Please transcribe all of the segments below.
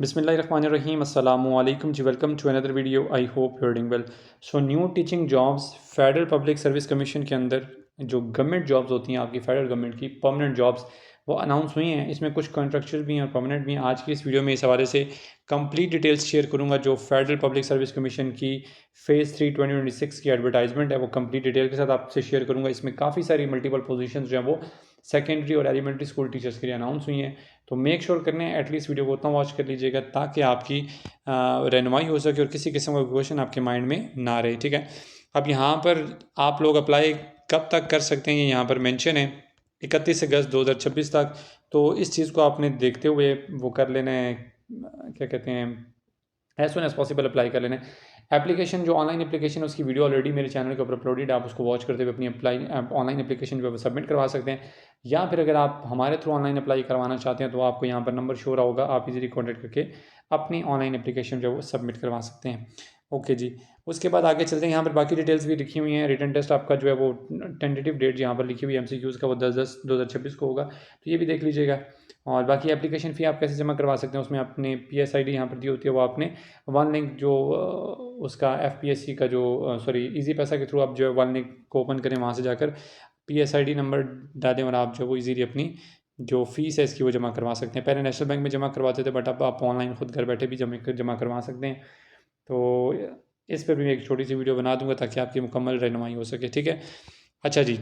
बिस्मिल्लाहिर्रहमानिर्रहीम अस्सलामु अलैकुम जी। Welcome to another video. I hope you are doing well. So new teaching jobs federal public service commission के अंदर जो गवर्नमेंट जॉब्स होती हैं आपकी फेडरल गवर्नमेंट की परमानेंट जॉब्स वो अनाउंस हुई हैं। इसमें कुछ कॉन्ट्रेक्चुअल भी हैं और परमानेंट भी हैं। आज की इस वीडियो में इस हवाले से कंप्लीट डिटेल्स शेयर करूंगा। जो फेडरल पब्लिक सर्विस कमीशन की फ़ेज़ 3 2026 की एडवर्टाइजमेंट है वो कंप्लीट डिटेल के साथ आपसे शेयर करूंगा। इसमें काफ़ी सारी मल्टीपल पोजीशंस जो हैं वो सेकेंडरी और एलिमेंट्री स्कूल टीचर्स के लिए अनाउंस हुई हैं। तो मेक श्योर करने एटलीस्ट वीडियो को उतना वॉच कर लीजिएगा ताकि आपकी रहनुमाई हो सके और किसी किस्म का क्वेश्चन आपके माइंड में ना रहे। ठीक है, अब यहाँ पर आप लोग अप्लाई कब तक कर सकते हैं ये यहाँ पर मेंशन है, 31 अगस्त 2026 तक। तो इस चीज़ को आपने देखते हुए वो कर लेना है, क्या कहते हैं, as soon as possible apply कर लेना है। एप्लीकेशन जो ऑनलाइन एप्लीकेशन है उसकी वीडियो ऑलरेडी मेरे चैनल के ऊपर अपलोडेड है। आप उसको वॉच करते हुए अपनी अप्लाई ऑनलाइन एप्लीकेशन जो है सबमिट करवा सकते हैं। या फिर अगर आप हमारे थ्रू ऑनलाइन अप्लाई करवाना चाहते हैं तो आपको यहाँ पर नंबर शो रहा होगा, आप इजीली कॉन्टैक्ट करके अपनी ऑनलाइन एप्लीकेशन जो है वो सबमिट करवा सकते हैं। ओके जी, उसके बाद आगे चलते हैं। यहाँ पर बाकी डिटेल्स भी लिखी हुई हैं। रिटन टेस्ट आपका जो है वो टेंटेटिव डेट यहाँ पर लिखी हुई है MCQs का वो 10/10/2026 को होगा, तो ये भी देख लीजिएगा। और बाकी एप्लीकेशन फ़ी आप कैसे जमा करवा सकते हैं, उसमें अपने PSID यहाँ पर दी होती है, वो आपने वन लिंक जो उसका FPSC का जो सॉरी ईजी पैसा के थ्रू आप जो है वन लिंक को ओपन करें, वहाँ से जाकर PSID नंबर डालें और आप जो वो ईजीली अपनी जो फ़ीस है इसकी वो जमा करवा सकते हैं। पहले नेशनल बैंक में जमा करवाते थे, बट अब आप ऑनलाइन खुद घर बैठे भी जमा करवा सकते हैं। तो इस पर भी मैं एक छोटी सी वीडियो बना दूंगा ताकि आपकी मुकम्मल रहनुमाई हो सके। ठीक है, अच्छा जी,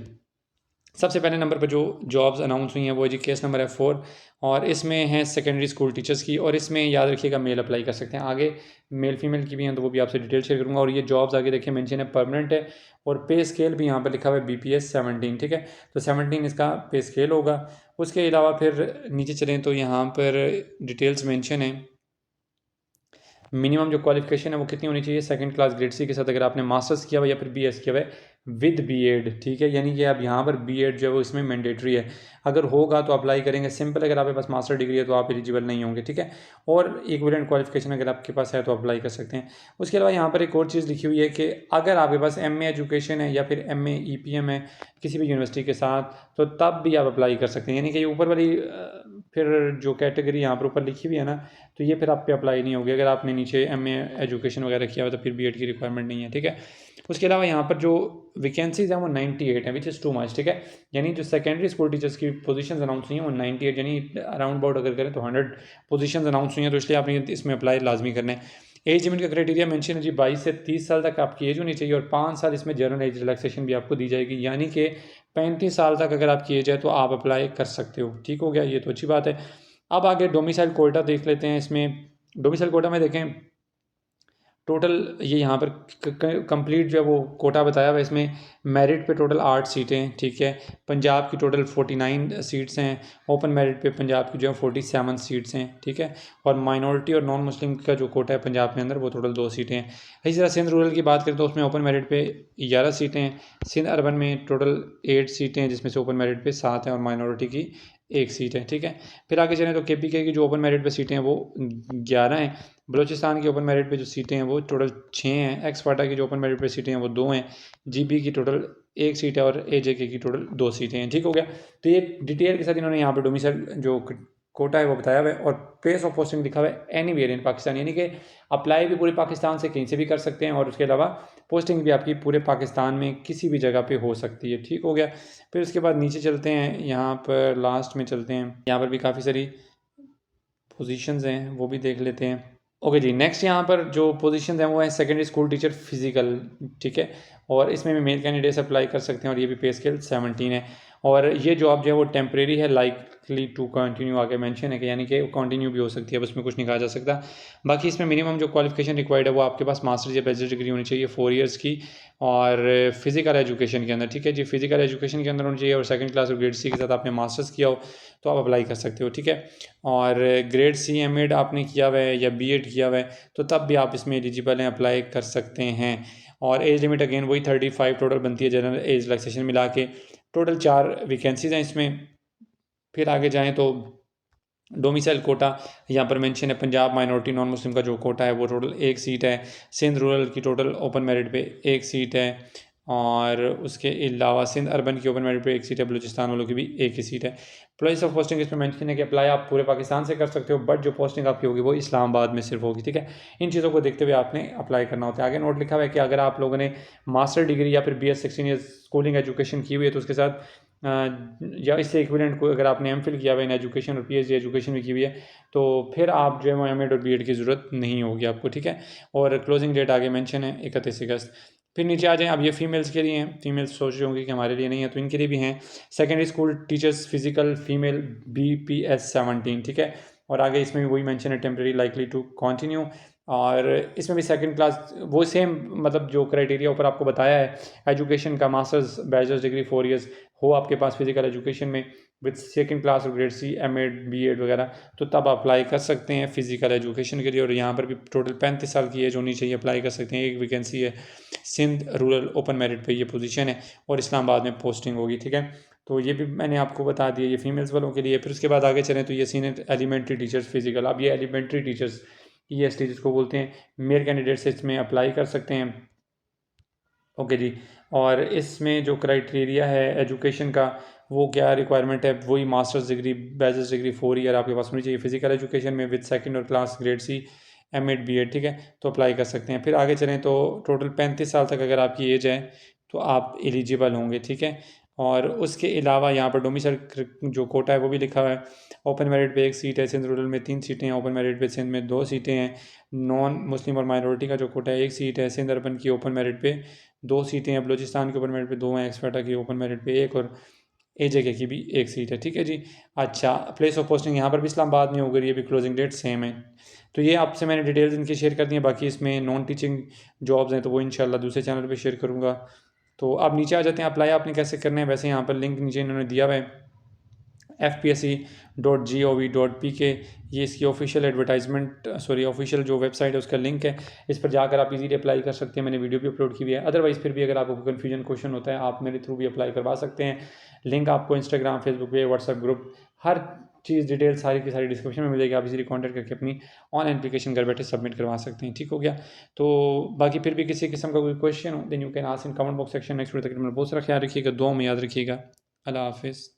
सबसे पहले नंबर पर जो जॉब्स अनाउंस हुई हैं वो जी केस नंबर है 4 और इसमें है सेकेंडरी स्कूल टीचर्स की। और इसमें याद रखिएगा मेल अप्लाई कर सकते हैं। आगे मेल फीमेल की भी हैं तो वो भी आपसे डिटेल शेयर करूंगा। और ये जॉब्स आगे देखिए मेंशन है, परमानेंट है। और पे स्केल भी यहाँ पर लिखा हुआ है BPS 17। ठीक है, तो 17 इसका पे स्केल होगा। उसके अलावा फिर नीचे चलें तो यहाँ पर डिटेल्स मेंशन है। मिनिमम जो क्वालिफिकेशन है वो कितनी होनी चाहिए, सेकंड क्लास ग्रेड C के साथ अगर आपने मास्टर्स किया हुआ या फिर BS किया हुआ है विद B.Ed। ठीक है, यानी कि अब यहाँ पर B.Ed जो है वो इसमें मैंडेटरी है। अगर होगा तो अप्लाई करेंगे, सिंपल अगर आपके पास मास्टर डिग्री है तो आप एलिजिबल नहीं होंगे। ठीक है, और इक्विवेलेंट क्वालिफिकेशन अगर आपके पास है तो अप्लाई कर सकते हैं। उसके अलावा यहाँ पर एक और चीज़ लिखी हुई है कि अगर आपके पास MA एजुकेशन है या फिर MA EPM है किसी भी यूनिवर्सिटी के साथ, तो तब भी आप अप्लाई कर सकते हैं। यानी कि ऊपर वाली फिर जो कैटेगरी यहाँ पर ऊपर लिखी हुई है ना, तो ये फिर आप पे अप्लाई नहीं होगी। अगर आपने नीचे MA एजुकेशन वगैरह किया हो तो फिर B.Ed की रिक्वायरमेंट नहीं है। ठीक है, उसके अलावा यहाँ पर जो वैकेंसीज हैं वो 98 हैं, विच इज़ टू मच। ठीक है, यानी जो सेकेंडरी स्कूल टीचर्स की पोजीशंस अनाउंस हुई हैं वो 98, यानी अराउंड अबाउट अगर करें तो 100 पोजीशंस अनाउंस हुई हैं। तो इसलिए आपने इसमें अप्लाई लाजमी करना है। एज लिमिट का क्राइटेरिया मेंशन है जी, 22 से 30 साल तक आपकी एज होनी चाहिए और 5 साल इसमें जनरल एज रिलैक्सेशन भी आपको दी जाएगी, यानी कि 35 साल तक अगर आपकी एज है तो आप अप्लाई कर सकते हो। ठीक हो गया, ये तो अच्छी बात है। अब आगे डोमिसाइल कोटा देख लेते हैं। इसमें डोमिसाइल कोटा में देखें टोटल ये यहाँ पर कंप्लीट जो है वो कोटा बताया हुआ है। इसमें मेरिट पे टोटल 8 सीटें। ठीक है, पंजाब की टोटल 49 सीट्स हैं। ओपन मेरिट पे पंजाब की जो है 47 सीट्स हैं। ठीक है, और माइनॉरिटी और नॉन मुस्लिम का जो कोटा है पंजाब के अंदर वो टोटल 2 सीटें हैं। इसी तरह सिंध रूरल की बात करें तो उसमें ओपन मेरिट पे 11 सीटें हैं। सिंध अर्बन में टोटल 8 सीटें हैं जिसमें से ओपन मेरिट पे 7 हैं और माइनॉरिटी की 1 सीट है। ठीक है, फिर आगे चलें तो KPK की जो ओपन मेरिट पे सीटें हैं वो 11 हैं। बलूचिस्तान की ओपन मेरिट पे जो सीटें हैं वो टोटल 6 हैं। एक्स-वाटा की जो ओपन मेरिट पे सीटें हैं वो 2 हैं। GB की टोटल 1 सीट है और AJK की टोटल 2 सीटें हैं। ठीक हो गया, तो ये डिटेल के साथ इन्होंने यहाँ पर डोमिसाइल जो कोटा है वो बताया हुआ है। और प्लेस ऑफ पोस्टिंग लिखा हुआ है एनीवेयर इन पाकिस्तान, यानी कि अप्लाई भी पूरे पाकिस्तान से कहीं से भी कर सकते हैं और उसके अलावा पोस्टिंग भी आपकी पूरे पाकिस्तान में किसी भी जगह पे हो सकती है। ठीक हो गया, फिर उसके बाद नीचे चलते हैं, यहाँ पर लास्ट में चलते हैं। यहाँ पर भी काफ़ी सारी पोजीशंस हैं वो भी देख लेते हैं। ओके जी, नेक्स्ट यहाँ पर जो पोजीशंस हैं वो है सेकेंडरी स्कूल टीचर फिजिकल। ठीक है, और इसमें भी मेल कैंडिडेट्स अप्लाई कर सकते हैं और ये भी पे स्केल 17 है। और ये जॉब जो है वो टेम्परेरी है, लाइकली टू कंटिन्यू आगे मेंशन है कि यानी कि कंटिन्यू भी हो सकती है, बस उसमें कुछ नहीं कहा जा सकता। बाकी इसमें मिनिमम जो क्वालिफिकेशन रिक्वायर्ड है वो आपके पास मास्टर्स या बैचलर डिग्री होनी चाहिए 4 इयर्स की और फिजिकल एजुकेशन के अंदर। ठीक है जी, फिजिकल एजुकेशन के अंदर होनी चाहिए और सेकंड क्लास और ग्रेड C के साथ आपने मास्टर्स किया हो तो आप अप्लाई कर सकते हो। ठीक है, और ग्रेड C M.Ed आपने किया हुआ है या B.Ed किया हुआ है तो तब भी आप इसमें एलिजिबल हैं, अप्लाई कर सकते हैं। और एज लिमिट अगेन वही 35 टोटल बनती है, जनरल एज रिलैक्सेशन मिला के टोटल 4 वैकेंसीज हैं इसमें। फिर आगे जाएँ तो डोमिसाइल कोटा यहाँ पर मेंशन है, पंजाब माइनॉरिटी नॉन मुस्लिम का जो कोटा है वो टोटल 1 सीट है। सिंध रूरल की टोटल ओपन मेरिट पे 1 सीट है और उसके अलावा सिंध अर्बन की ओपन मेरिट पे एक सीट है, बलूचिस्तान वालों की भी एक ही सीट है। प्लेस ऑफ पोस्टिंग इसमें मेंशन है कि अप्लाई आप पूरे पाकिस्तान से कर सकते हो, बट जो पोस्टिंग आपकी होगी वो इस्लामाबाद में सिर्फ होगी, ठीक है। इन चीज़ों को देखते हुए आपने अप्लाई करना होता है। आगे नोट लिखा हुआ है कि अगर आप लोगों ने मास्टर डिग्री या फिर BS 16 ईयर्स स्कूलिंग एजुकेशन की हुई है तो उसके साथ या इससे इक्विवेलेंट को अगर आपने MPhil किया हुआ है इन एजुकेशन और PhD एजुकेशन भी की हुई है तो फिर आप जो है वो M.Ed और B.Ed की ज़रूरत नहीं होगी आपको, ठीक है। और क्लोजिंग डेट आगे मेंशन है 31 अगस्त। फिर नीचे आ जाएं, अब ये फीमेल्स के लिए हैं। फीमेल्स सोच रहे होंगे कि हमारे लिए नहीं है, तो इनके लिए भी हैं। Secondary school teachers physical female BPS 17, ठीक है। और आगे इसमें भी वही मेंशन है, टेम्प्रेरी लाइकली टू कंटिन्यू। और इसमें भी सेकंड क्लास वो सेम मतलब जो क्राइटेरिया ऊपर आपको बताया है एजुकेशन का, मास्टर्स बैचलर्स डिग्री 4 ईयर्स हो आपके पास फिजिकल एजुकेशन में विद सेकंड क्लास और ग्रेड C M.Ed B.Ed वगैरह, तो तब अप्लाई कर सकते हैं फिजिकल एजुकेशन के लिए। और यहाँ पर भी टोटल 35 साल की एज होनी चाहिए, अप्लाई कर सकते हैं। एक वैकेंसी है सिंध रूरल ओपन मेरिट पे ये पोजीशन है और इस्लामाबाद में पोस्टिंग होगी, ठीक है। तो ये भी मैंने आपको बता दिया, ये फीमेल्स वालों के लिए। फिर उसके बाद आगे चलें तो ये सीनियर एलिमेंट्री टीचर्स फिजिकल। अब ये एलिमेंट्री टीचर्स EST जिसको बोलते हैं, मेल कैंडिडेट्स इसमें अप्लाई कर सकते हैं, ओके जी। और इसमें जो क्राइटेरिया है एजुकेशन का वो क्या रिक्वायरमेंट है, वही masters degree bachelors degree 4 year आपके पास होनी चाहिए फिजिकल एजुकेशन में विद सेकंड और class grade C M.Ed B.Ed, ठीक है। तो अप्लाई कर सकते हैं। फिर आगे चलें तो टोटल 35 साल तक अगर आपकी एज है तो आप एलिजिबल होंगे, ठीक है। और उसके अलावा यहाँ पर डोमिसाइल जो कोटा है वो भी लिखा हुआ है। ओपन मेरिट पे एक सीट है, सिंध रूरल में 3 सीटें हैं, ओपन मेरिट पे सिंध में 2 सीटें हैं। नॉन मुस्लिम और माइनॉरिटी का जो कोटा है एक सीट है, सिंध अर्बन की ओपन मेरिट पे 2 सीटें हैं, बलूचिस्तान के ओपन मेरिट पे 2 हैं, एक्सपर्टा की ओपन मेरिट पे 1 और AJK की भी 1 सीट है, ठीक है जी। अच्छा, प्लेस ऑफ पोस्टिंग यहाँ पर भी इस्लामाबाद में होगी, ये भी क्लोजिंग डेट सेम है। तो ये आपसे मैंने डिटेल्स इनकी शेयर कर दी हैं। बाकी इसमें नॉन टीचिंग जॉब्स हैं तो वो इंशाल्लाह दूसरे चैनल पे शेयर करूँगा। तो अब नीचे आ जाते हैं, अप्लाई आपने कैसे करना है। वैसे यहाँ पर लिंक नीचे इन्होंने दिया हुआ है fpse.gov.pk, ये इसकी ऑफिशियल एडवर्टाइजमेंट ऑफिशियल जो वेबसाइट है उसका लिंक है। इस पर जाकर आप इजीली अप्लाई कर सकते हैं। मैंने वीडियो भी अपलोड की हुई है। अदरवाइज़ फिर भी अगर आपको कन्फ्यूजन क्वेश्चन होता है आप मेरे थ्रू भी अप्लाई करवा सकते हैं। लिंक आपको इंस्टाग्राम फेसबुक पे व्हाट्सएप ग्रुप हर चीज़ डिटेल सारी की सारी डिस्क्रिप्शन में मिलेगी। आप इजीली कॉन्टैक्ट करके अपनी ऑनलाइन एप्लीकेशन घर बैठे सबमिट करवा सकते हैं, ठीक हो गया। तो बाकी फिर भी किसी किस्म का कोई क्वेश्चन हो then you can ask in comment box section. Next video तक अपना बहुत सारा ख्याल रखिएगा, दुआ में याद रखिएगा। अल्लाह हाफिज़।